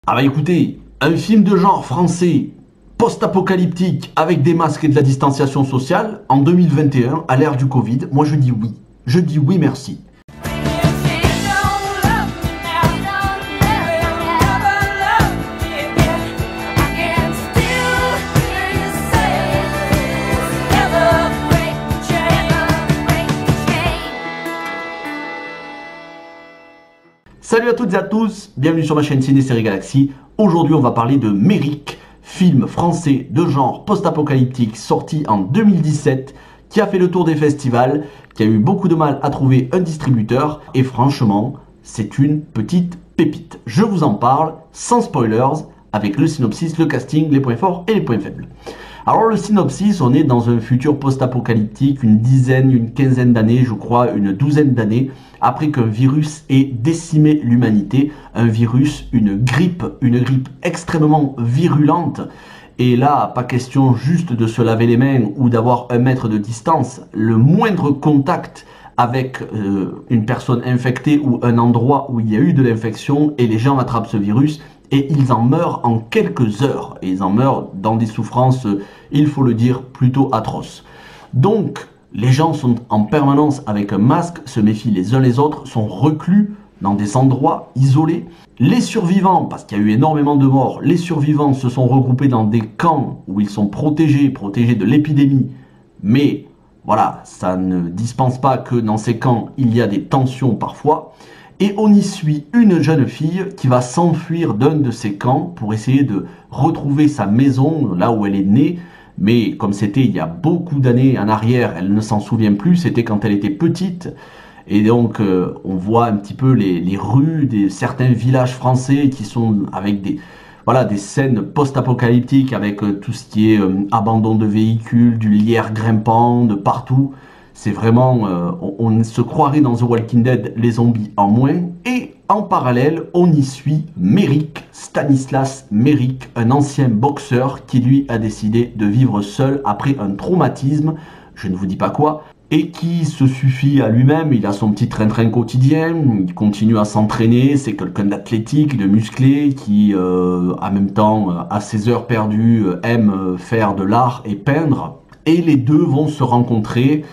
Ah bah écoutez, un film de genre français, post-apocalyptique, avec des masques et de la distanciation sociale, en 2021, à l'ère du Covid, moi je dis oui. Je dis oui merci. Salut à toutes et à tous, bienvenue sur ma chaîne Ciné Série Galaxy. Aujourd'hui on va parler de Méric, film français de genre post-apocalyptique sorti en 2017, qui a fait le tour des festivals, qui a eu beaucoup de mal à trouver un distributeur, et franchement, c'est une petite pépite. Je vous en parle sans spoilers, avec le synopsis, le casting, les points forts et les points faibles. Alors le synopsis, on est dans un futur post-apocalyptique, une quinzaine d'années, je crois, une douzaine d'années, après qu'un virus ait décimé l'humanité. Un virus, une grippe extrêmement virulente. Et là, pas question juste de se laver les mains ou d'avoir 1 mètre de distance. Le moindre contact avec une personne infectée ou un endroit où il y a eu de l'infection et les gens attrapent ce virus, et ils en meurent en quelques heures. Et ils en meurent dans des souffrances, il faut le dire, plutôt atroces. Donc, les gens sont en permanence avec un masque, se méfient les uns les autres, sont reclus dans des endroits isolés. Les survivants, parce qu'il y a eu énormément de morts, les survivants se sont regroupés dans des camps où ils sont protégés de l'épidémie. Mais voilà, ça ne dispense pas que dans ces camps, il y a des tensions parfois. Et on y suit une jeune fille qui va s'enfuir d'un de ces camps pour essayer de retrouver sa maison, là où elle est née. Mais comme c'était il y a beaucoup d'années en arrière, elle ne s'en souvient plus, c'était quand elle était petite. Et donc on voit un petit peu les rues de certains villages français qui sont avec des scènes post-apocalyptiques, avec tout ce qui est abandon de véhicules, du lierre grimpant de partout. C'est vraiment, on se croirait dans The Walking Dead, les zombies en moins. Et en parallèle, on y suit Méric, Stanislas Méric, un ancien boxeur qui lui a décidé de vivre seul après un traumatisme, je ne vous dis pas quoi, et qui se suffit à lui-même. Il a son petit train-train quotidien, il continue à s'entraîner, c'est quelqu'un d'athlétique, de musclé, qui en même temps, à ses heures perdues, aime faire de l'art et peindre. Et les deux vont se rencontrer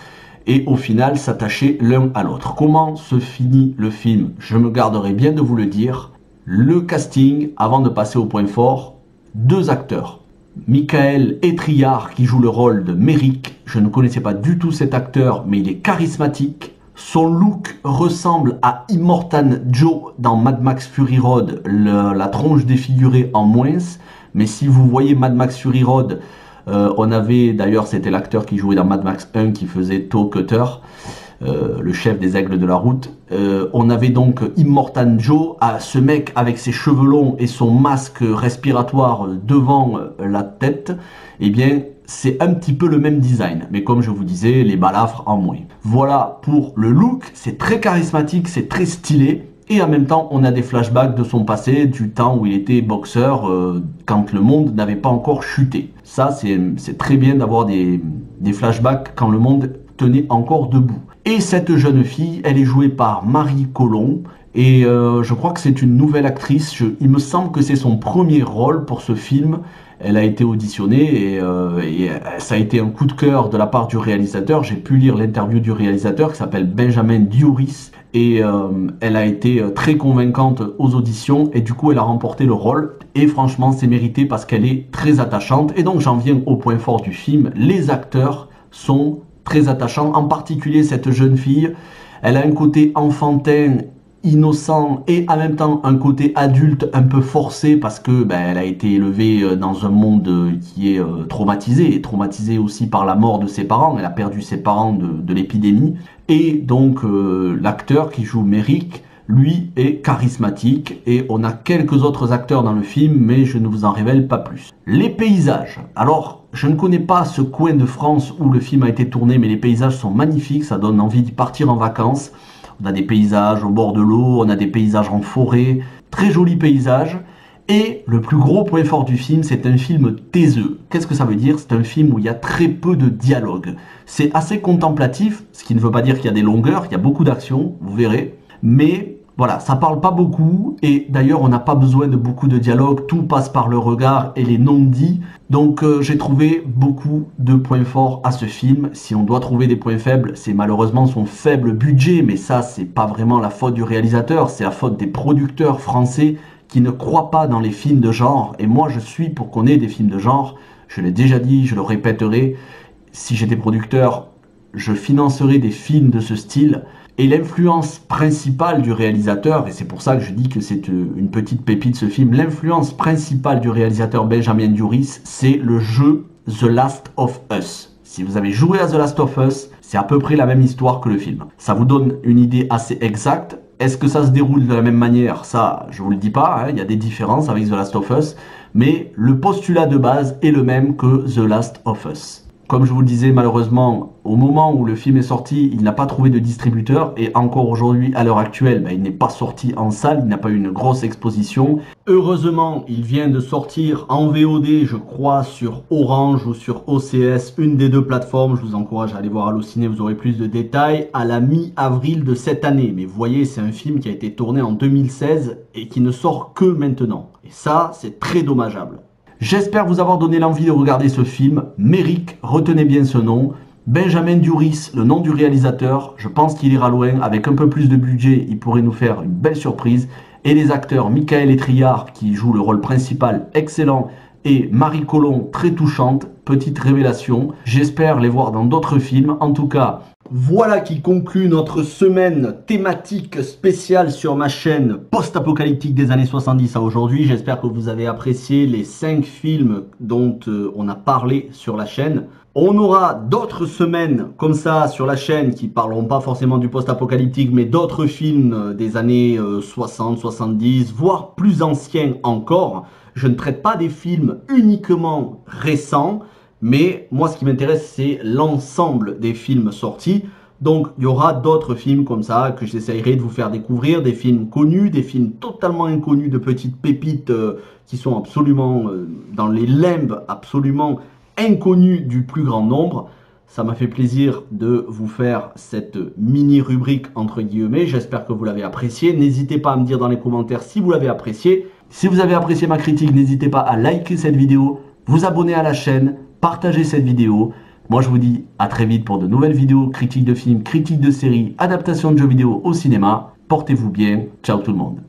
et au final s'attacher l'un à l'autre. Comment se finit le film? Je me garderai bien de vous le dire. Le casting, avant de passer au point fort, 2 acteurs. Michael Etriard qui joue le rôle de Méric. Je ne connaissais pas du tout cet acteur, mais il est charismatique. Son look ressemble à Immortan Joe dans Mad Max Fury Road, la tronche défigurée en moins. Mais si vous voyez Mad Max Fury Road, on avait, d'ailleurs c'était l'acteur qui jouait dans Mad Max 1 qui faisait Toe Cutter, le chef des aigles de la route. On avait donc Immortan Joe, ce mec avec ses cheveux longs et son masque respiratoire devant la tête. Eh bien c'est un petit peu le même design, mais comme je vous disais, les balafres en moins. Voilà pour le look, c'est très charismatique, c'est très stylé. Et en même temps, on a des flashbacks de son passé, du temps où il était boxeur, quand le monde n'avait pas encore chuté. Ça, c'est très bien d'avoir des flashbacks quand le monde tenait encore debout. Et cette jeune fille, elle est jouée par Marie Colomb. Et je crois que c'est une nouvelle actrice. Il me semble que c'est son premier rôle pour ce film. Elle a été auditionnée et ça a été un coup de cœur de la part du réalisateur. J'ai pu lire l'interview du réalisateur qui s'appelle Benjamin Dioris. Et elle a été très convaincante aux auditions et du coup elle a remporté le rôle. Et franchement c'est mérité parce qu'elle est très attachante. Et donc j'en viens au point fort du film. Les acteurs sont très attachants, en particulier cette jeune fille. Elle a un côté enfantin, innocent et en même temps un côté adulte un peu forcé parce que elle a été élevée dans un monde qui est traumatisé aussi par la mort de ses parents. Elle a perdu ses parents de l'épidémie. Et donc l'acteur qui joue Méric, lui, est charismatique. Et on a quelques autres acteurs dans le film, mais je ne vous en révèle pas plus. Les paysages. Alors, je ne connais pas ce coin de France où le film a été tourné, mais les paysages sont magnifiques, ça donne envie d'y partir en vacances. On a des paysages au bord de l'eau, on a des paysages en forêt, très jolis paysages. Et le plus gros point fort du film, c'est un film taiseux. Qu'est-ce que ça veut dire? C'est un film où il y a très peu de dialogue. C'est assez contemplatif, ce qui ne veut pas dire qu'il y a des longueurs, il y a beaucoup d'action, vous verrez. Mais Voilà, ça parle pas beaucoup et d'ailleurs on n'a pas besoin de beaucoup de dialogue, tout passe par le regard et les non-dits. Donc j'ai trouvé beaucoup de points forts à ce film. Si on doit trouver des points faibles, c'est malheureusement son faible budget, mais ça c'est pas vraiment la faute du réalisateur, c'est la faute des producteurs français qui ne croient pas dans les films de genre. Et moi je suis pour qu'on ait des films de genre, je l'ai déjà dit, je le répéterai, si j'étais producteur, je financerais des films de ce style. Et l'influence principale du réalisateur, et c'est pour ça que je dis que c'est une petite pépite ce film, l'influence principale du réalisateur Benjamin Duris, c'est le jeu The Last of Us. Si vous avez joué à The Last of Us, c'est à peu près la même histoire que le film. Ça vous donne une idée assez exacte. Est-ce que ça se déroule de la même manière? Ça, je vous le dis pas, hein, il y a des différences avec The Last of Us, mais le postulat de base est le même que The Last of Us. Comme je vous le disais, malheureusement, au moment où le film est sorti, il n'a pas trouvé de distributeur et encore aujourd'hui, à l'heure actuelle, il n'est pas sorti en salle, il n'a pas eu une grosse exposition. Heureusement, il vient de sortir en VOD, je crois, sur Orange ou sur OCS, une des deux plateformes. Je vous encourage à aller voir Allociné, vous aurez plus de détails, à la mi-avril de cette année. Mais vous voyez, c'est un film qui a été tourné en 2016 et qui ne sort que maintenant. Et ça, c'est très dommageable. J'espère vous avoir donné l'envie de regarder ce film. Méric, retenez bien ce nom. Benjamin Duris, le nom du réalisateur. Je pense qu'il ira loin. Avec un peu plus de budget, il pourrait nous faire une belle surprise. Et les acteurs, Michael Etriard, qui joue le rôle principal, excellent. Et Marie Colomb, très touchante. Petite révélation. J'espère les voir dans d'autres films. En tout cas, voilà qui conclut notre semaine thématique spéciale sur ma chaîne post-apocalyptique des années 70 à aujourd'hui. J'espère que vous avez apprécié les 5 films dont on a parlé sur la chaîne. On aura d'autres semaines comme ça sur la chaîne qui parleront pas forcément du post-apocalyptique, mais d'autres films des années 60, 70, voire plus anciens encore. Je ne traite pas des films uniquement récents, mais moi ce qui m'intéresse c'est l'ensemble des films sortis. Donc il y aura d'autres films comme ça que j'essayerai de vous faire découvrir, des films connus, des films totalement inconnus, de petites pépites qui sont absolument dans les limbes, absolument inconnus du plus grand nombre. Ça m'a fait plaisir de vous faire cette mini rubrique entre guillemets. J'espère que vous l'avez apprécié. N'hésitez pas à me dire dans les commentaires si vous l'avez apprécié. Si vous avez apprécié ma critique, n'hésitez pas à liker cette vidéo, vous abonner à la chaîne, partager cette vidéo. Moi je vous dis à très vite pour de nouvelles vidéos, critiques de films, critiques de séries, adaptations de jeux vidéo au cinéma. Portez-vous bien. Ciao tout le monde.